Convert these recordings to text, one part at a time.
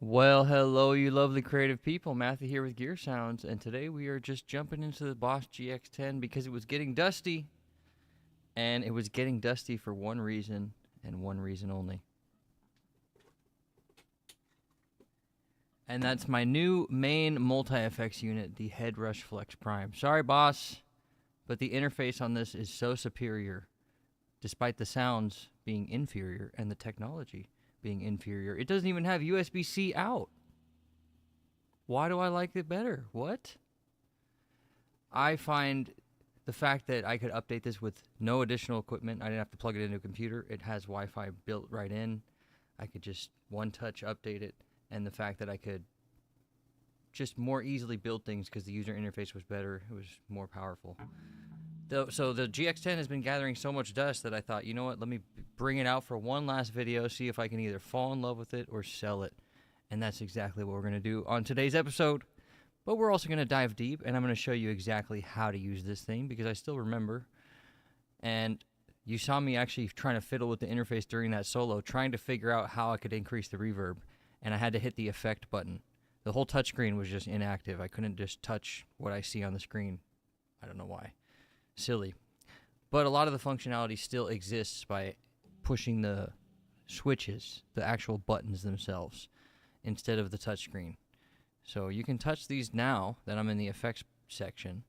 Well, hello, you lovely creative people. Matthew here with Gear Sounds, and today we are just jumping into the Boss GX10 because it was getting dusty. And it was getting dusty for one reason, and one reason only. And that's my new main multi-effects unit, the Head Rush Flex Prime. Sorry, boss, but the interface on this is so superior, despite the sounds being inferior and the technology being inferior. It doesn't even have USB-C out. Why do I like it better? What? I find the fact that I could update this with no additional equipment. I didn't have to plug it into a computer. It has Wi-Fi built right in. I could just one-touch update it. And the fact that I could just more easily build things because the user interface was better. It was more powerful. So the GX10 has been gathering so much dust that I thought, you know what, let me bring it out for one last video, see if I can either fall in love with it or sell it. And that's exactly what we're going to do on today's episode. But we're also going to dive deep, and I'm going to show you exactly how to use this thing because I still remember. And you saw me actually trying to fiddle with the interface during that solo, trying to figure out how I could increase the reverb. And I had to hit the effect button. The whole touchscreen was just inactive. I couldn't just touch what I see on the screen. I don't know why. Silly. But a lot of the functionality still exists by pushing the switches, the actual buttons themselves, instead of the touchscreen. So you can touch these now that I'm in the effects section.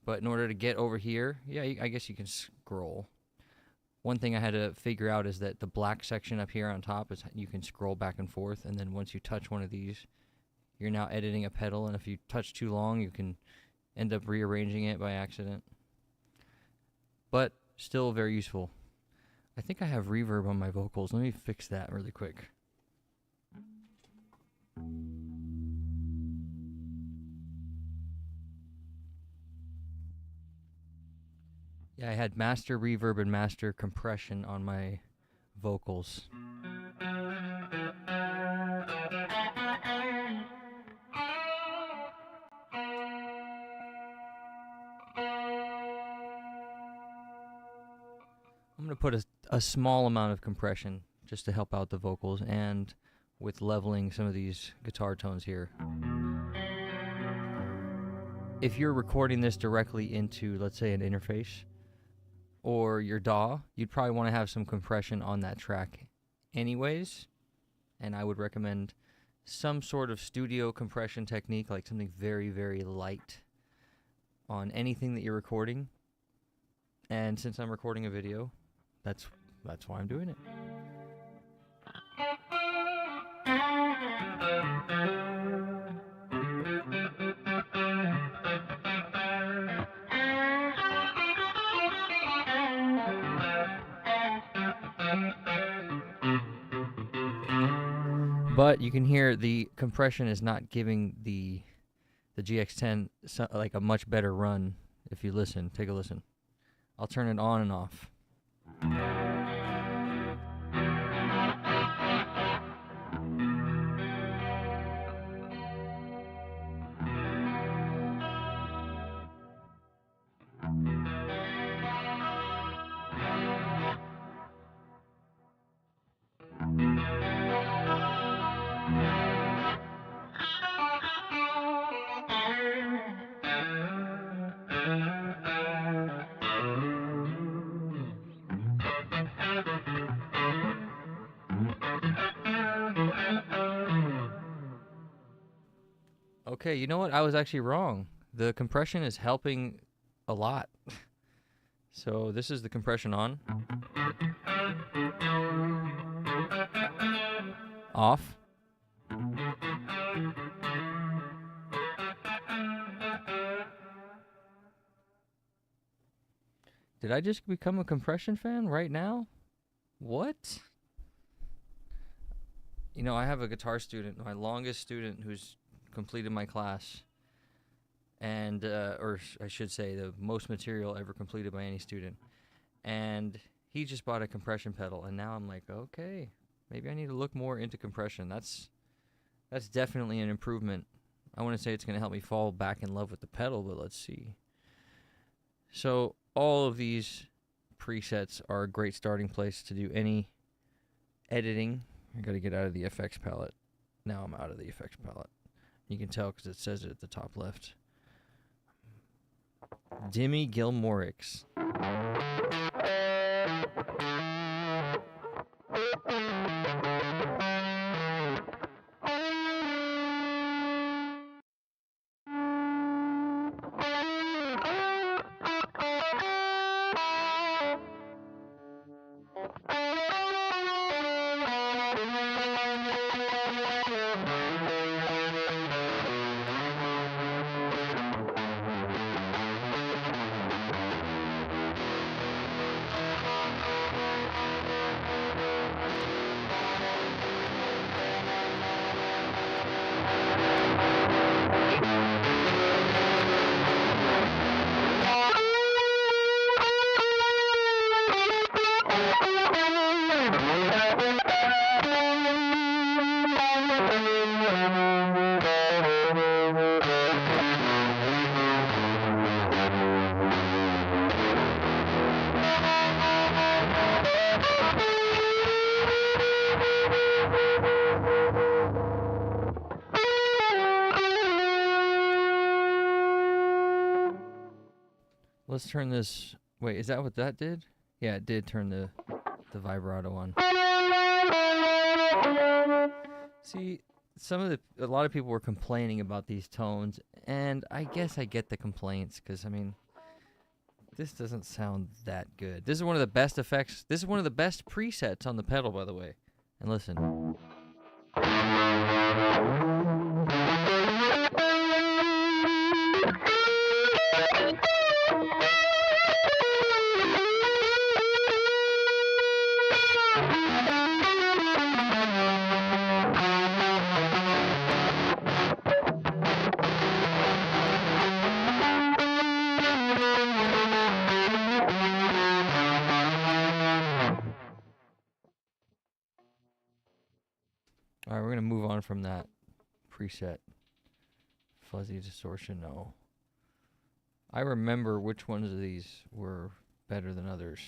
But in order to get over here, yeah, I guess you can scroll. One thing I had to figure out is that the black section up here on top is you can scroll back and forth, and then once you touch one of these, you're now editing a pedal, and if you touch too long, you can end up rearranging it by accident. But still very useful. I think I have reverb on my vocals. Let me fix that really quick. Yeah, I had master reverb and master compression on my vocals. I'm going to put a small amount of compression just to help out the vocals and with leveling some of these guitar tones here. If you're recording this directly into, let's say, an interface or your DAW, you'd probably want to have some compression on that track anyways, and I would recommend some sort of studio compression technique, like something very, very light on anything that you're recording. And since I'm recording a video, That's why I'm doing it. But you can hear the compression is not giving the GX10 like a much better run. If you listen, take a listen. I'll turn it on and off. Okay, you know what? I was actually wrong. The compression is helping a lot. So this is the compression on. Off. Did I just become a compression fan right now? What? You know, I have a guitar student, my longest student who's completed my class, and or I should say the most material ever completed by any student, and he just bought a compression pedal, and now I'm like, okay, maybe I need to look more into compression. That's definitely an improvement. I want to say it's going to help me fall back in love with the pedal, but let's see. So all of these presets are a great starting place to do any editing. I got to get out of the effects palette. Now I'm out of the effects palette. You can tell because it says it at the top left. Dimmy Gilmorix. Let's turn this. Wait, is that what that did? Yeah, it did turn the vibrato on. See, a lot of people were complaining about these tones, and I guess I get the complaints because I mean, this doesn't sound that good. This is one of the best effects. This is one of the best presets on the pedal, by the way. And listen. Alright, we're going to move on from that preset. Fuzzy distortion, no. I remember which ones of these were better than others.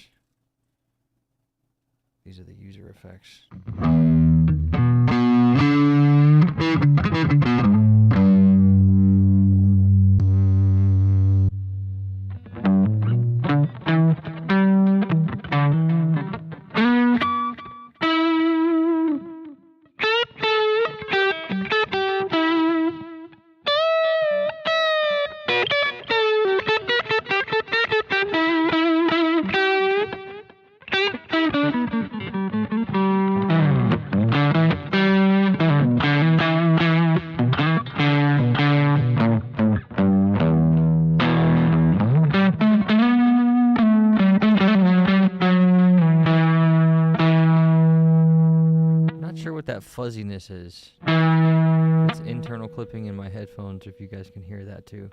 These are the user effects. not sure what that fuzziness is. It's internal clipping in my headphones, if you guys can hear that too.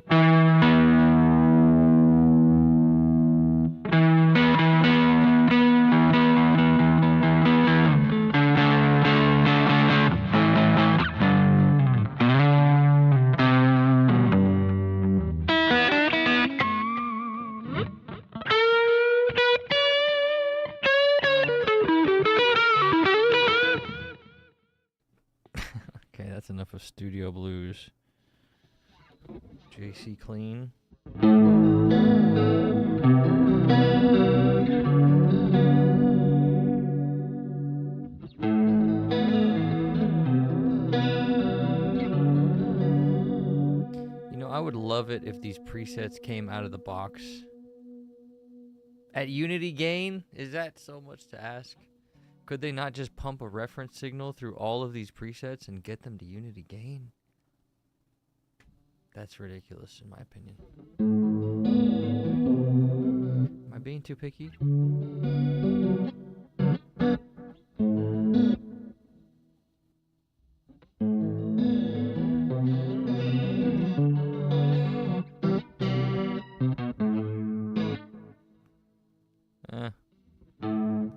Okay, that's enough of Studio Blues. JC Clean. You know, I would love it if these presets came out of the box. At Unity Gain? Is that so much to ask? Could they not just pump a reference signal through all of these presets and get them to Unity Gain? That's ridiculous, in my opinion. Am I being too picky?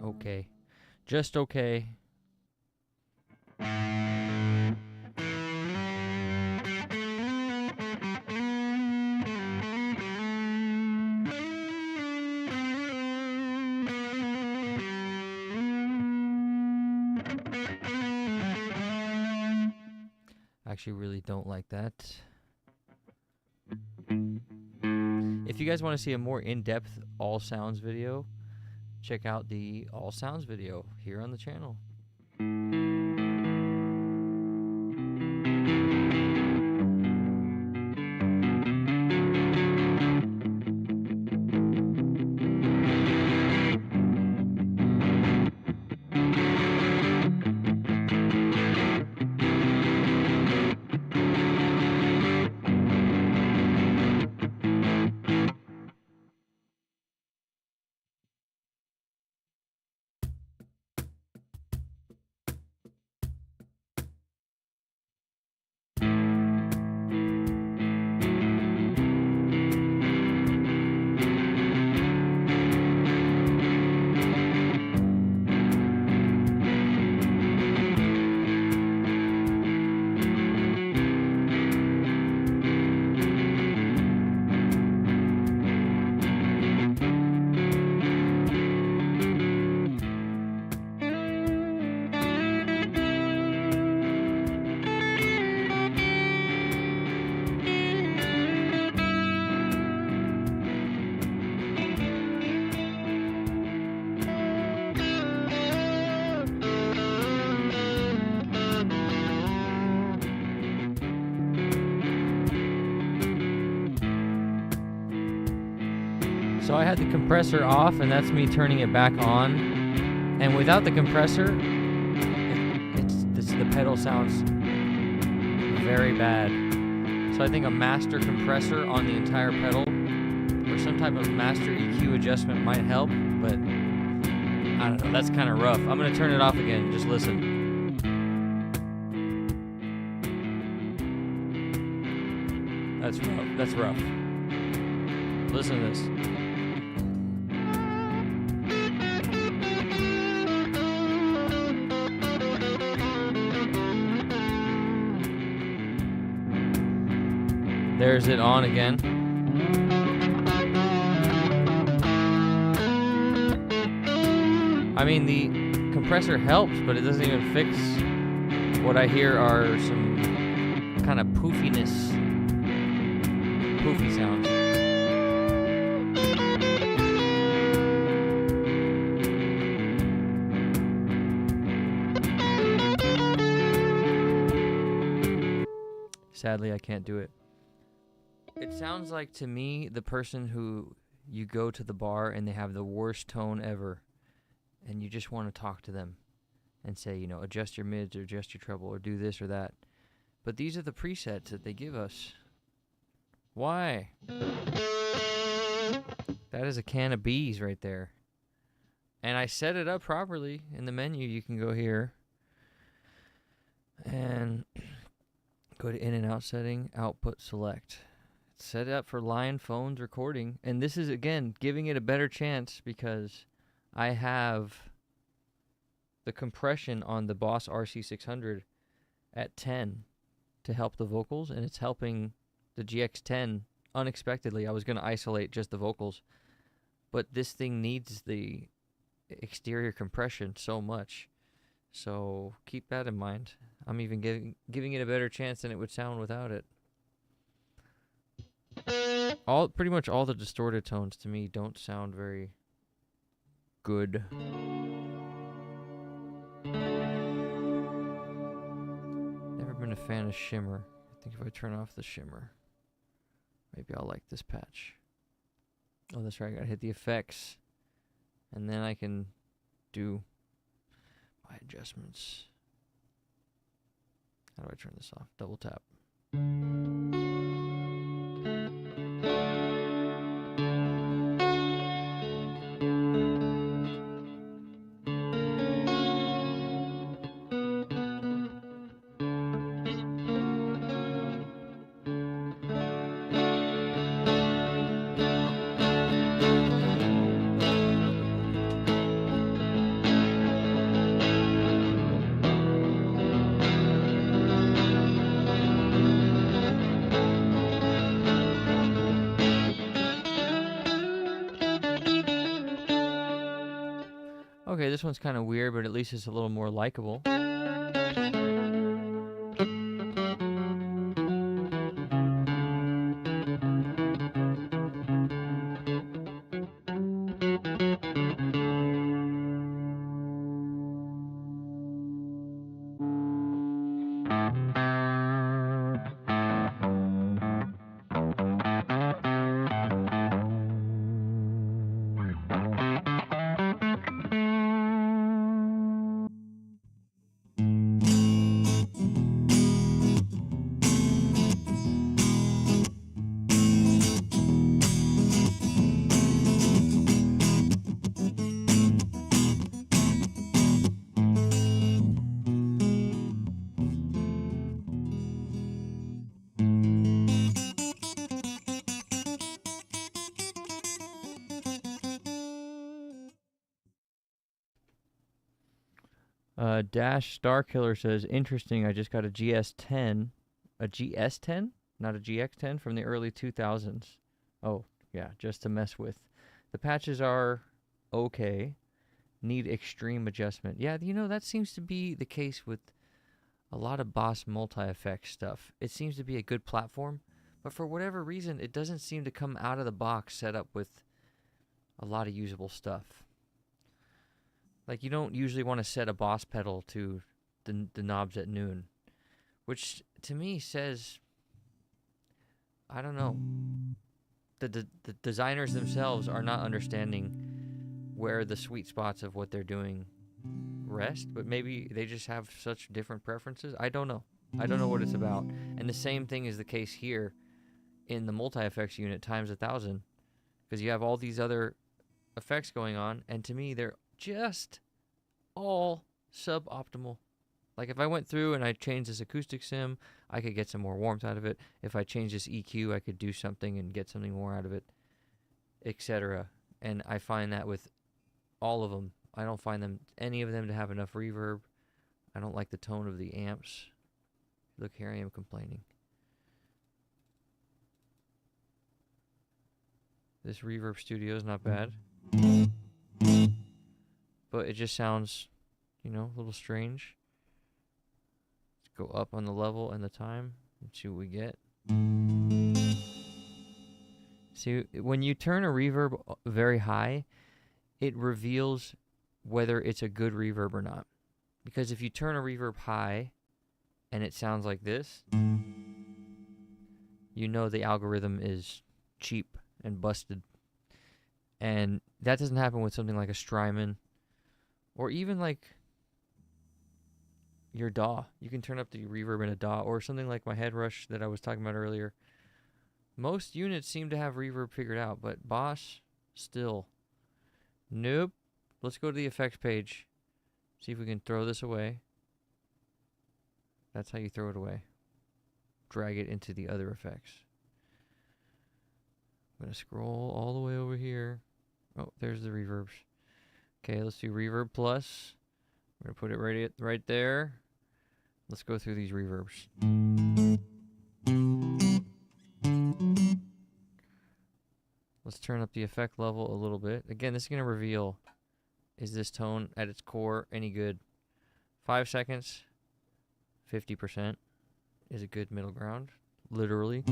Okay. Just okay. I actually really don't like that. If you guys want to see a more in-depth all sounds video, check out the all sounds video here on the channel. So I had the compressor off, and that's me turning it back on. And without the compressor, the pedal sounds very bad. So I think a master compressor on the entire pedal, or some type of master EQ adjustment might help, but I don't know, that's kind of rough. I'm gonna turn it off again, just listen. That's rough, that's rough. Listen to this. There's it on again. I mean, the compressor helps, but it doesn't even fix what I hear are some kind of poofy sounds. Sadly, I can't do it. It sounds like, to me, the person who you go to the bar and they have the worst tone ever, and you just want to talk to them and say, you know, adjust your mids or adjust your treble or do this or that. But these are the presets that they give us. Why? That is a can of bees right there. And I set it up properly in the menu. You can go here. Go to in and out setting, output select. Set it up for line phones recording. And this is, again, giving it a better chance because I have the compression on the Boss RC600 at 10 to help the vocals, and it's helping the GX10 unexpectedly. I was going to isolate just the vocals, but this thing needs the exterior compression so much. So keep that in mind. I'm even giving it a better chance than it would sound without it. Pretty much all the distorted tones to me don't sound very good. Never been a fan of shimmer. I think if I turn off the shimmer, maybe I'll like this patch. Oh, that's right. I gotta hit the effects, and then I can do my adjustments. How do I turn this off? Double tap. Okay, this one's kind of weird, but at least it's a little more likable. Dash Star Killer says, interesting, I just got a GS10. A GS10? Not a GX10 from the early 2000s. Oh, yeah, just to mess with. The patches are okay. Need extreme adjustment. Yeah, you know, that seems to be the case with a lot of Boss multi-effects stuff. It seems to be a good platform, but for whatever reason, it doesn't seem to come out of the box set up with a lot of usable stuff. Like, you don't usually want to set a Boss pedal to the knobs at noon, which to me says, I don't know, the designers themselves are not understanding where the sweet spots of what they're doing rest, but maybe they just have such different preferences. I don't know. I don't know what it's about. And the same thing is the case here in the multi-effects unit times 1,000, because you have all these other effects going on, and to me, they're just all suboptimal. Like, if I went through and I changed this acoustic sim, I could get some more warmth out of it. If I changed this EQ, I could do something and get something more out of it, etc. And I find that with all of them, I don't find any of them to have enough reverb. I don't like the tone of the amps. Look, here I am complaining. This Reverb Studio is not bad, but it just sounds, you know, a little strange. Let's go up on the level and the time and see what we get. See, when you turn a reverb very high, it reveals whether it's a good reverb or not. Because if you turn a reverb high and it sounds like this, you know the algorithm is cheap and busted. And that doesn't happen with something like a Strymon or even like your DAW. You can turn up the reverb in a DAW, or something like my Head Rush that I was talking about earlier. Most units seem to have reverb figured out, but Boss, still. Nope. Let's go to the effects page. See if we can throw this away. That's how you throw it away. drag it into the other effects. I'm going to scroll all the way over here. Oh, there's the reverbs. Okay, let's do reverb plus. I'm going to put it right there. Let's go through these reverbs. Let's turn up the effect level a little bit. Again, this is going to reveal, is this tone at its core any good? 5 seconds, 50% is a good middle ground, literally.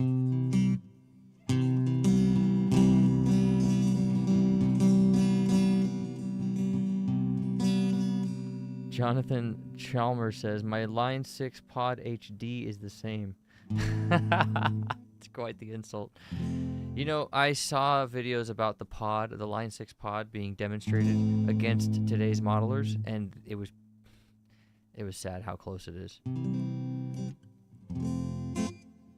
Jonathan Chalmers says, my Line 6 Pod HD is the same. It's quite the insult. You know, I saw videos about the pod, the Line 6 pod being demonstrated against today's modelers, and it was sad how close it is.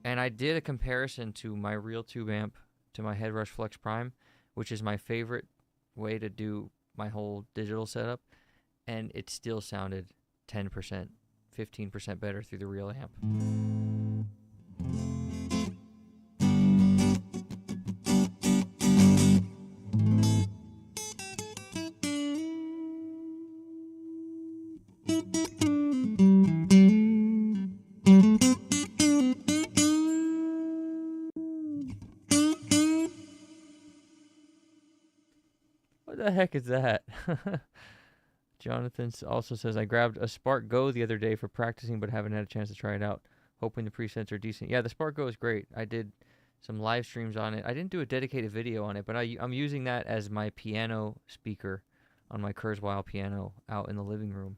And I did a comparison to my real tube amp to my Headrush Flex Prime, which is my favorite way to do my whole digital setup, and it still sounded 10%, 15% better through the real amp. What the heck is that? Jonathan also says, I grabbed a Spark Go the other day for practicing, but haven't had a chance to try it out. Hoping the presets are decent. Yeah, the Spark Go is great. I did some live streams on it. I didn't do a dedicated video on it, but I'm using that as my piano speaker on my Kurzweil piano out in the living room.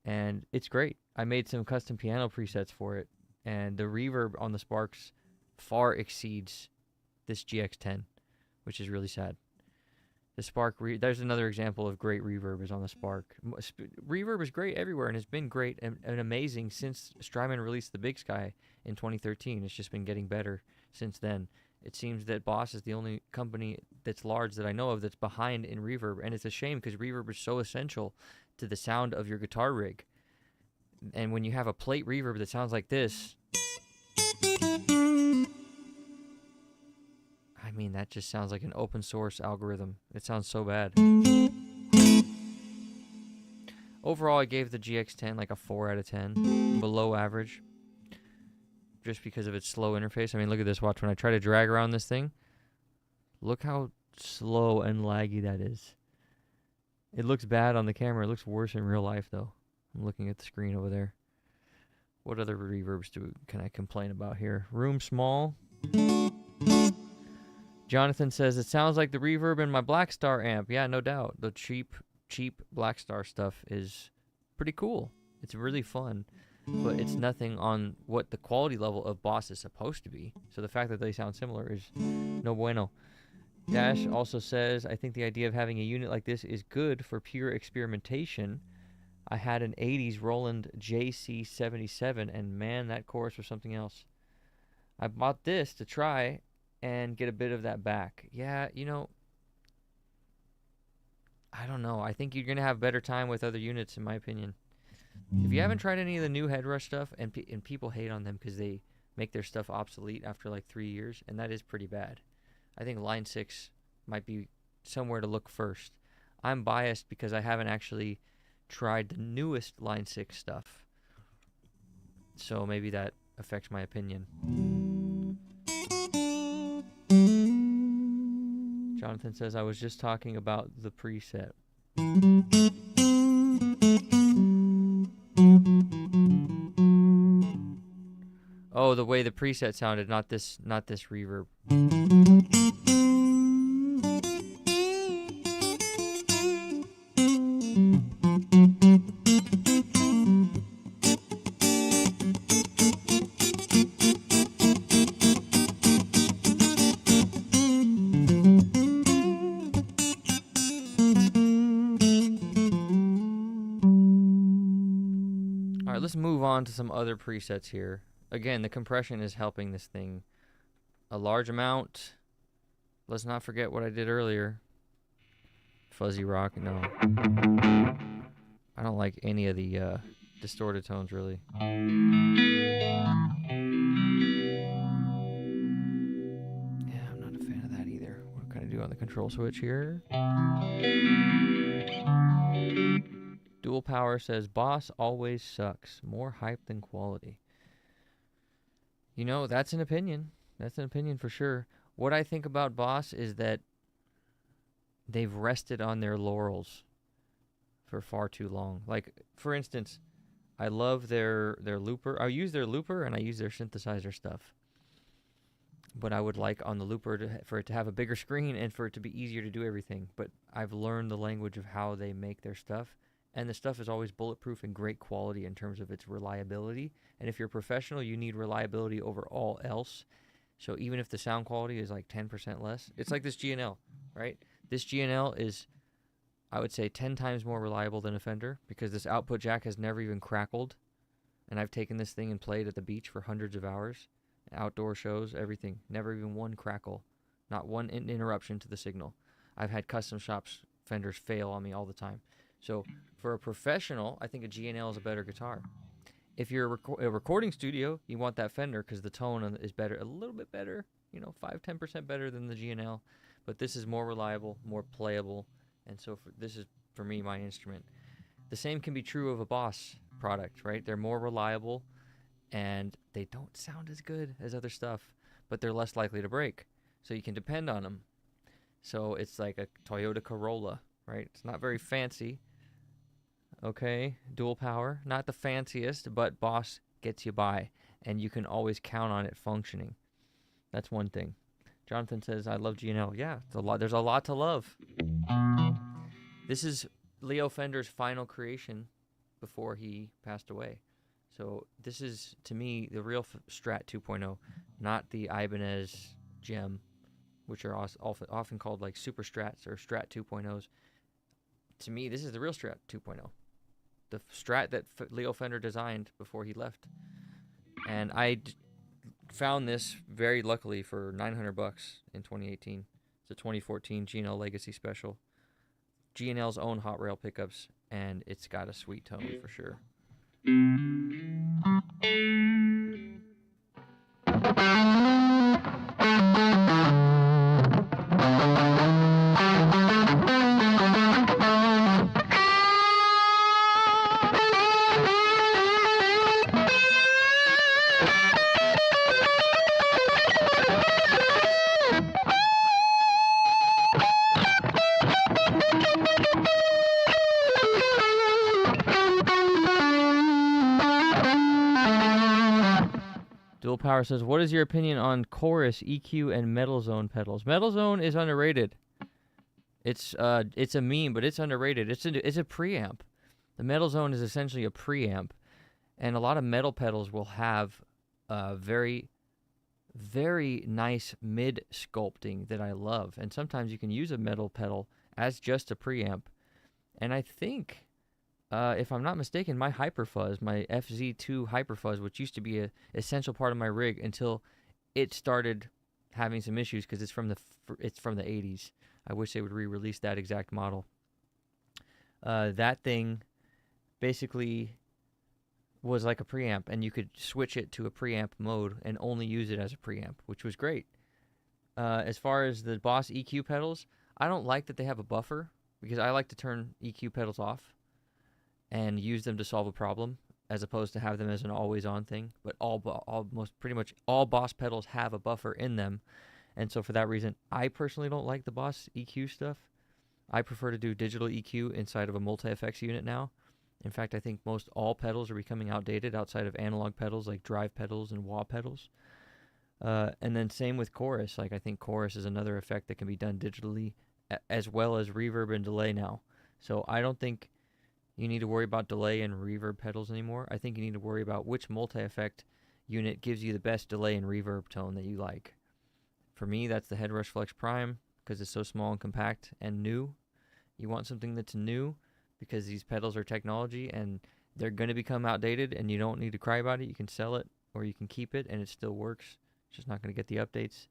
And it's great. I made some custom piano presets for it, and the reverb on the Sparks far exceeds this GX10, which is really sad. The Spark, there's another example of great reverb is on the Spark. Reverb is great everywhere and has been great and amazing since Strymon released the Big Sky in 2013. It's just been getting better since then. It seems that Boss is the only company that's large that I know of that's behind in reverb, and it's a shame because reverb is so essential to the sound of your guitar rig. And when you have a plate reverb that sounds like this, I mean, that just sounds like an open source algorithm. It sounds so bad. Overall, I gave the GX10 like a 4 out of 10. Below average. Just because of its slow interface. I mean, look at this. Watch when I try to drag around this thing. Look how slow and laggy that is. It looks bad on the camera. It looks worse in real life, though. I'm looking at the screen over there. What other reverbs can I complain about here? Room small. Jonathan says, it sounds like the reverb in my Blackstar amp. Yeah, no doubt. The cheap Blackstar stuff is pretty cool. It's really fun, but it's nothing on what the quality level of Boss is supposed to be. So the fact that they sound similar is no bueno. Dash also says, I think the idea of having a unit like this is good for pure experimentation. I had an 80s Roland JC77, and man, that chorus was something else. I bought this to try and get a bit of that back. Yeah, you know, I don't know. I think you're going to have better time with other units, in my opinion. If you haven't tried any of the new Headrush stuff, and people hate on them because they make their stuff obsolete after like 3 years, and that is pretty bad. I think Line 6 might be somewhere to look first. I'm biased because I haven't actually tried the newest Line 6 stuff. So maybe that affects my opinion. Jonathan says, I was just talking about the preset. Oh, the way the preset sounded, not this reverb. Let's move on to some other presets here. Again, the compression is helping this thing a large amount. Let's not forget what I did earlier. Fuzzy rock, no. I don't like any of the distorted tones, really. Yeah, I'm not a fan of that either. What can I do on the control switch here? Dual Power says, Boss always sucks. More hype than quality. You know, that's an opinion. That's an opinion for sure. What I think about Boss is that they've rested on their laurels for far too long. Like, for instance, I love their looper. I use their looper and I use their synthesizer stuff. But I would like on the looper for it to have a bigger screen and for it to be easier to do everything. But I've learned the language of how they make their stuff. And the stuff is always bulletproof and great quality in terms of its reliability. And if you're a professional, you need reliability over all else. So even if the sound quality is like 10% less, it's like this G&L, right? This G&L is, I would say, 10 times more reliable than a Fender because this output jack has never even crackled. And I've taken this thing and played at the beach for hundreds of hours. Outdoor shows, everything. Never even one crackle. Not one interruption to the signal. I've had custom shops, Fenders fail on me all the time. So for a professional, I think a G&L is a better guitar. If you're a recording studio, you want that Fender because the tone is better, a little bit better, 5-10% better than the G&L. But this is more reliable, more playable, and so this is, for me, my instrument. The same can be true of a Boss product, right? They're more reliable, and they don't sound as good as other stuff, but they're less likely to break, so you can depend on them. So it's like a Toyota Corolla, right? It's not very fancy. Okay, dual power, not the fanciest, but Boss gets you by, and you can always count on it functioning. That's one thing. Jonathan says, I love G&L. Yeah, there's a lot to love. This is Leo Fender's final creation before he passed away. So this is, to me, the real Strat 2.0, not the Ibanez Gem, which are often called like Super Strats or Strat 2.0s. To me, this is the real Strat 2.0. The Strat that Leo Fender designed before he left. And I found this very luckily for $900 in 2018. It's a 2014 G&L Legacy Special. G&L's own hot rail pickups, and it's got a sweet tone for sure. Dual Power says, what is your opinion on chorus, EQ, and Metal Zone pedals? Metal Zone is underrated. It's a meme, but it's underrated. It's a preamp. The Metal Zone is essentially a preamp, and a lot of metal pedals will have very, very nice mid sculpting that I love. And sometimes you can use a metal pedal as just a preamp. And I think, if I'm not mistaken, my Hyperfuzz, my FZ2 Hyperfuzz, which used to be an essential part of my rig until it started having some issues because it's from the 80s. I wish they would re-release that exact model. That thing basically was like a preamp, and you could switch it to a preamp mode and only use it as a preamp, which was great. As far as the Boss EQ pedals, I don't like that they have a buffer because I like to turn EQ pedals off and use them to solve a problem as opposed to have them as an always-on thing. But pretty much all Boss pedals have a buffer in them. And so for that reason, I personally don't like the Boss EQ stuff. I prefer to do digital EQ inside of a multi-effects unit now. In fact, I think most all pedals are becoming outdated outside of analog pedals like drive pedals and wah pedals. And then same with chorus. Like I think chorus is another effect that can be done digitally as well as reverb and delay now. So I don't think you need to worry about delay and reverb pedals anymore. I think you need to worry about which multi-effect unit gives you the best delay and reverb tone that you like. For me, that's the Headrush Flex Prime because it's so small and compact and new. You want something that's new because these pedals are technology and they're going to become outdated, and you don't need to cry about it. You can sell it or you can keep it and it still works. It's just not going to get the updates.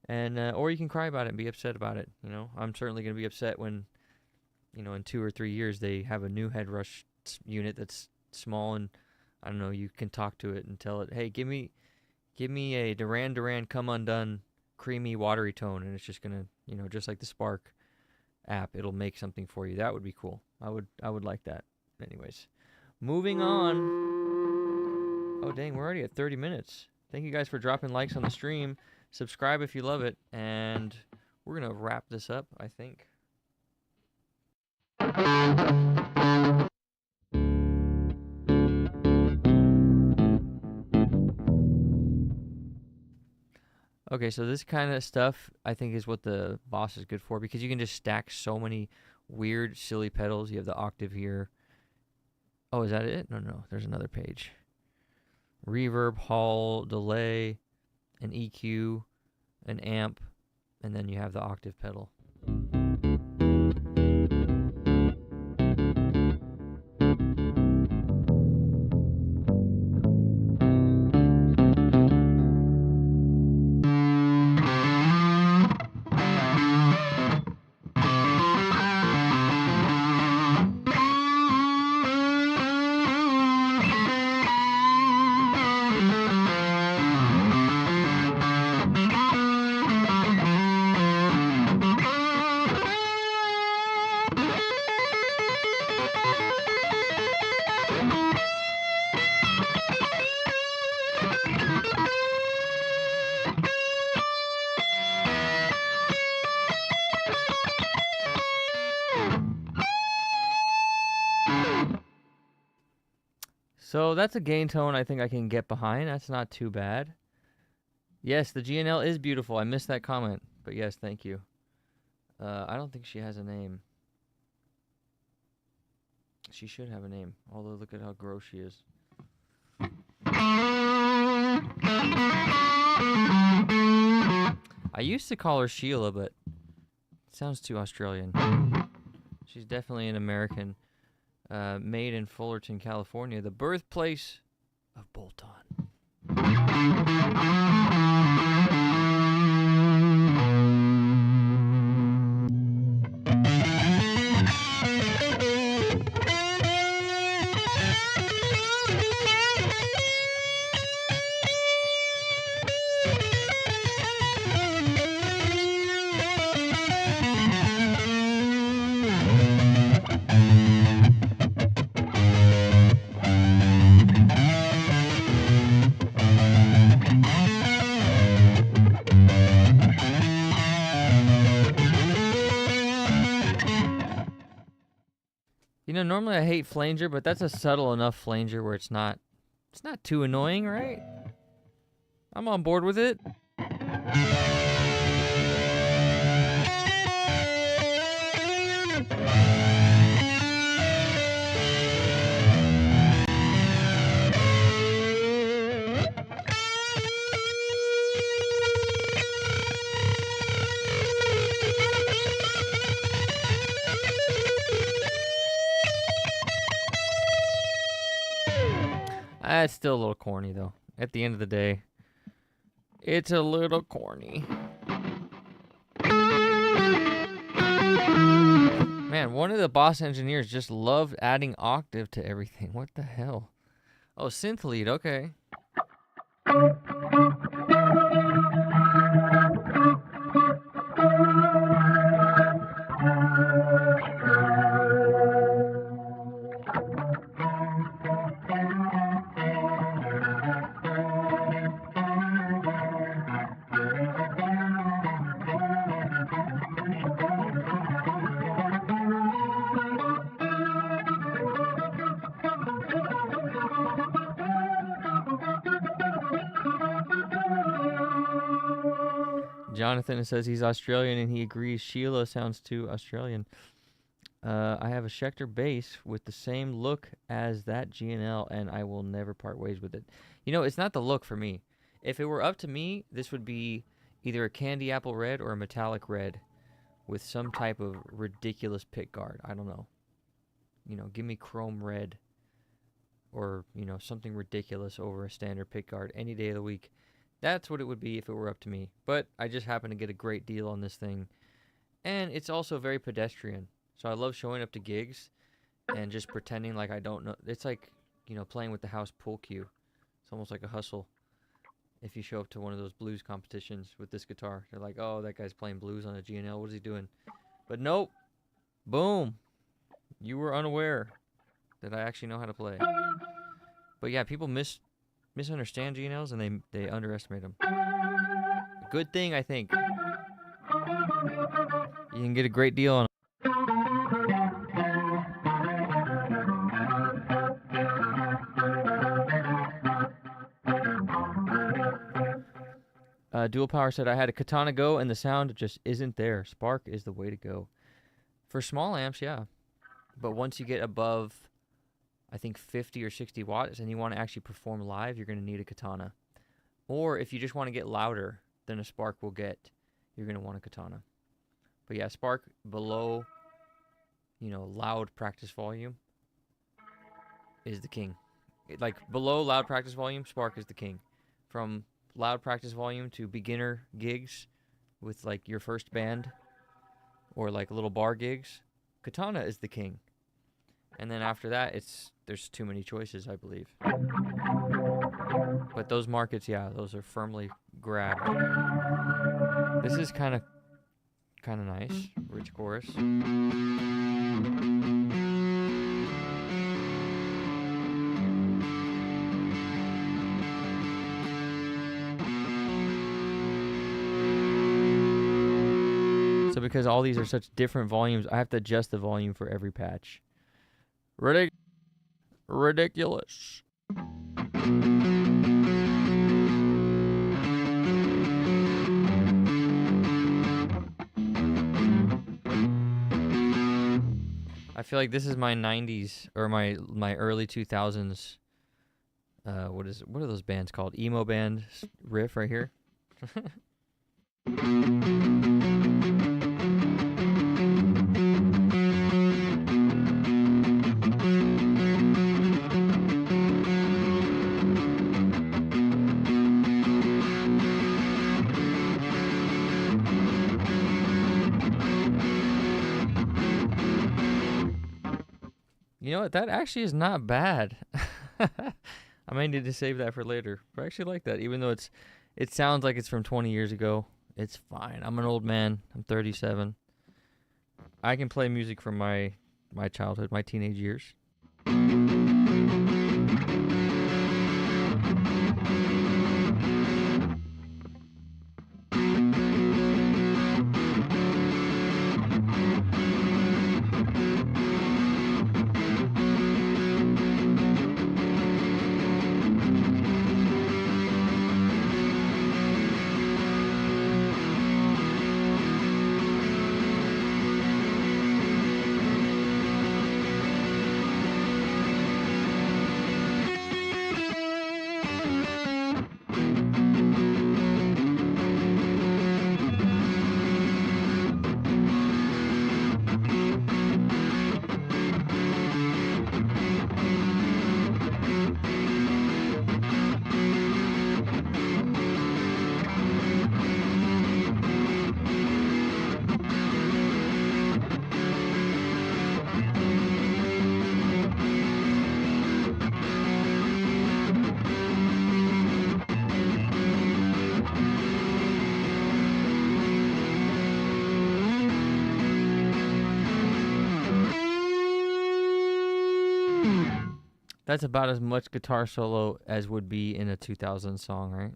And or you can cry about it and be upset about it. I'm certainly going to be upset when, in 2 or 3 years they have a new Headrush unit that's small, and I don't know, you can talk to it and tell it, hey, give me a Duran Duran Come Undone creamy watery tone, and it's just gonna, you know, just like the Spark app, it'll make something for you. That would be cool. I would like that. Anyways, moving on. Oh dang, we're already at 30 minutes. Thank you guys for dropping likes on the stream. Subscribe if you love it, and we're gonna wrap this up, I think. Okay, so this kind of stuff I think is what the Boss is good for, because you can just stack so many weird, silly pedals. You have the octave here. Oh, is that it? No, there's another page. Reverb, Hall, delay, an EQ, an amp, and then you have the octave pedal. So that's a gain tone I think I can get behind. That's not too bad. Yes, the GNL is beautiful. I missed that comment. But yes, thank you. I don't think she has a name. She should have a name. Although look at how gross she is. I used to call her Sheila, but it sounds too Australian. She's definitely an American. Made in Fullerton, California, the birthplace of bolt-on. You know, normally I hate flanger, but that's a subtle enough flanger where it's not too annoying, right? I'm on board with it. It's still a little corny, though. At the end of the day, it's a little corny. Man, one of the Boss engineers just loved adding octave to everything. What the hell? Oh, synth lead, okay. Jonathan says he's Australian and he agrees Sheila sounds too Australian. I have a Schecter bass with the same look as that GNL, and I will never part ways with it. You know, it's not the look for me. If it were up to me, this would be either a candy apple red or a metallic red with some type of ridiculous pick guard. I don't know. You know, give me chrome red or, you know, something ridiculous over a standard pick guard any day of the week. That's what it would be if it were up to me. But I just happen to get a great deal on this thing. And it's also very pedestrian. So I love showing up to gigs and just pretending like I don't know. It's like, playing with the house pool cue. It's almost like a hustle. If you show up to one of those blues competitions with this guitar, they're like, oh, that guy's playing blues on a G&L. What is he doing? But nope. Boom. You were unaware that I actually know how to play. But yeah, people misunderstand G&Ls and they underestimate them. A good thing, I think. You can get a great deal on Dual Power said, I had a Katana Go and the sound just isn't there. Spark is the way to go. For small amps, yeah. But once you get above, I think, 50 or 60 watts and you want to actually perform live, you're going to need a Katana. Or if you just want to get louder than a Spark will get, you're going to want a Katana. But yeah, Spark below, loud practice volume is the king. Like below loud practice volume, Spark is the king. From loud practice volume to beginner gigs with like your first band or like little bar gigs, Katana is the king. And then after that, there's too many choices, I believe. But those markets, yeah, those are firmly grabbed. This is kind of nice, rich chorus. So because all these are such different volumes, I have to adjust the volume for every patch. Ridiculous. I feel like this is my 90s or my early 2000s. What are those bands called? Emo band riff right here. You know what? That actually is not bad. I may need to save that for later. But I actually like that, even though it sounds like it's from 20 years ago. It's fine. I'm an old man. I'm 37. I can play music from my childhood, my teenage years. That's about as much guitar solo as would be in a 2000 song, right?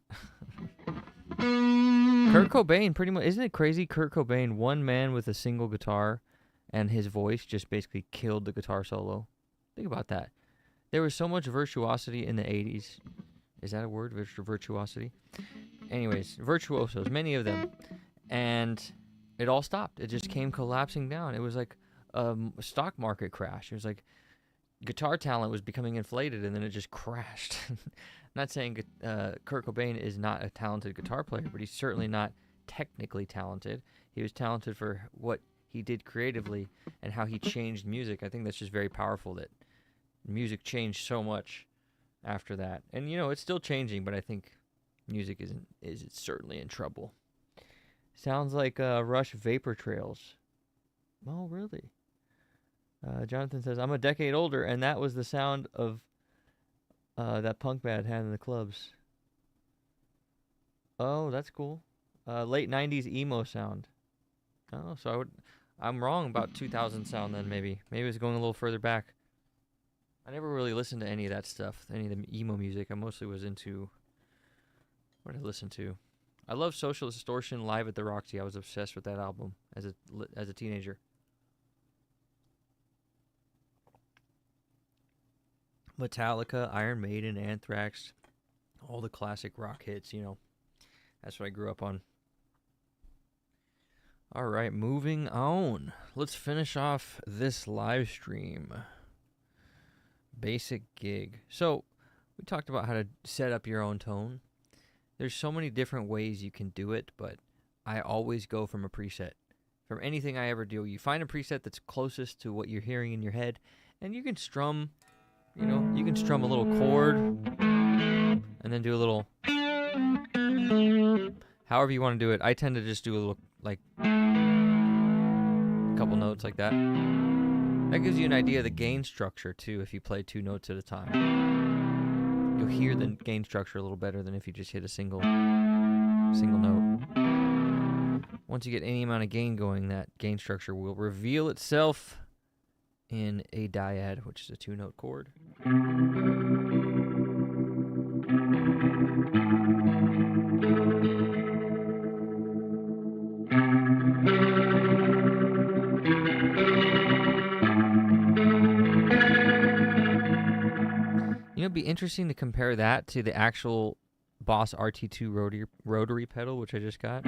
Kurt Cobain, pretty much. Isn't it crazy? Kurt Cobain, one man with a single guitar, and his voice just basically killed the guitar solo. Think about that. There was so much virtuosity in the 80s. Is that a word? Virtuosity? Anyways, virtuosos, many of them. And it all stopped. It just came collapsing down. It was like a stock market crash. It was like guitar talent was becoming inflated, and then it just crashed. Not saying Kurt Cobain is not a talented guitar player, but he's certainly not technically talented. He was talented for what he did creatively and how he changed music. I think that's just very powerful that music changed so much after that. And, you know, it's still changing, but I think music is certainly in trouble. Sounds like Rush Vapor Trails. Oh, really? Jonathan says, I'm a decade older, and that was the sound of that punk band had in the clubs. Oh, that's cool. Late 90s emo sound. Oh, so I'm wrong about 2000 sound then, maybe. Maybe it's going a little further back. I never really listened to any of that stuff, any of the emo music. I mostly was into... What did I listen to? I love Social Distortion Live at the Roxy. I was obsessed with that album as a teenager. Metallica, Iron Maiden, Anthrax, all the classic rock hits, you know. That's what I grew up on. All right, moving on. Let's finish off this live stream. Basic gig. So, we talked about how to set up your own tone. There's so many different ways you can do it, but I always go from a preset. From anything I ever do, you find a preset that's closest to what you're hearing in your head, and you can strum, you know, you can strum a little chord, and then do a little, however you want to do it. I tend to just do a little, like, a couple notes like that. That gives you an idea of the gain structure, too, if you play 2 notes at a time. You'll hear the gain structure a little better than if you just hit a single note. Once you get any amount of gain going, that gain structure will reveal itself in a dyad, which is a 2-note chord. You know, it'd be interesting to compare that to the actual Boss RT2 rotary pedal, which I just got.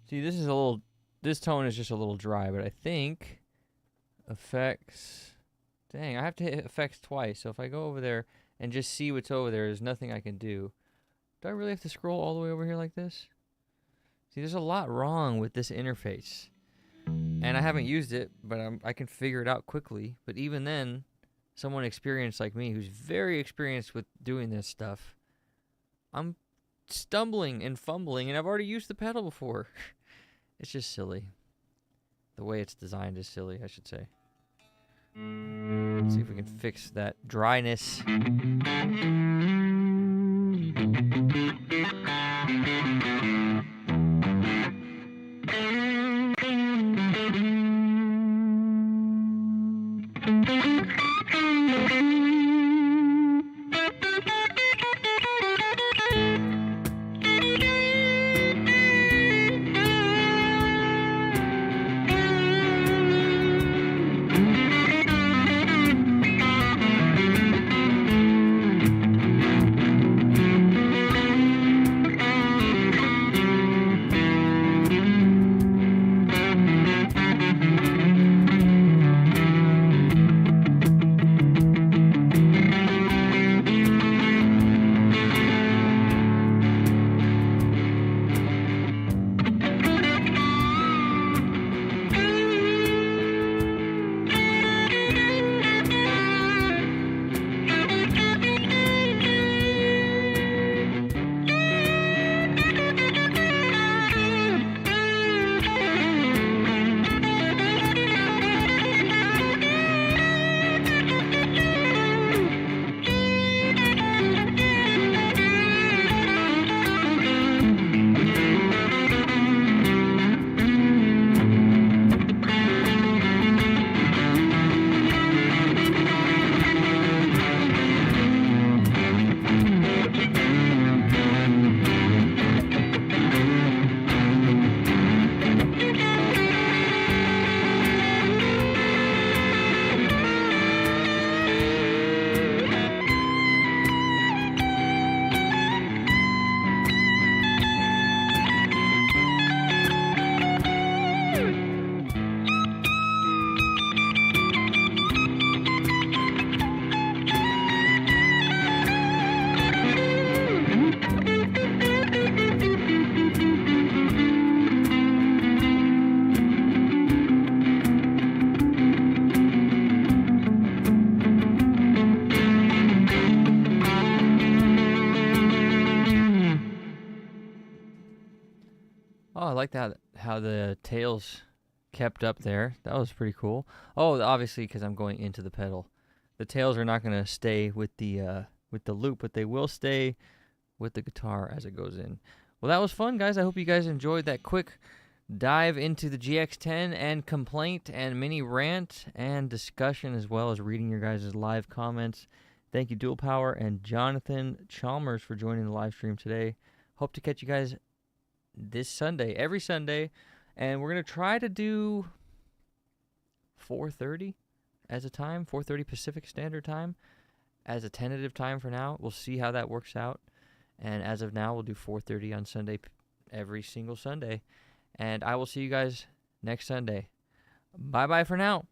See, this tone is just a little dry, but I think effects, dang, I have to hit effects twice. So if I go over there and just see what's over there, there's nothing I can do. Do I really have to scroll all the way over here like this? See, there's a lot wrong with this interface. And I haven't used it, but I can figure it out quickly. But even then, someone experienced like me, who's very experienced with doing this stuff, I'm stumbling and fumbling, and I've already used the pedal before. It's just silly. The way it's designed is silly, I should say. Let's see if we can fix that dryness. Oh, I like that, how the tails kept up there. That was pretty cool. Oh, obviously because I'm going into the pedal. The tails are not going to stay with the loop, but they will stay with the guitar as it goes in. Well, that was fun, guys. I hope you guys enjoyed that quick dive into the GX10 and complaint and mini rant and discussion, as well as reading your guys' live comments. Thank you, Dual Power and Jonathan Chalmers, for joining the live stream today. Hope to catch you guys this Sunday, every Sunday, and we're going to try to do 4:30 as a time, 4:30 Pacific Standard Time as a tentative time for now. We'll see how that works out. And as of now, we'll do 4:30 on Sunday, every single Sunday. And I will see you guys next Sunday. Bye-bye for now.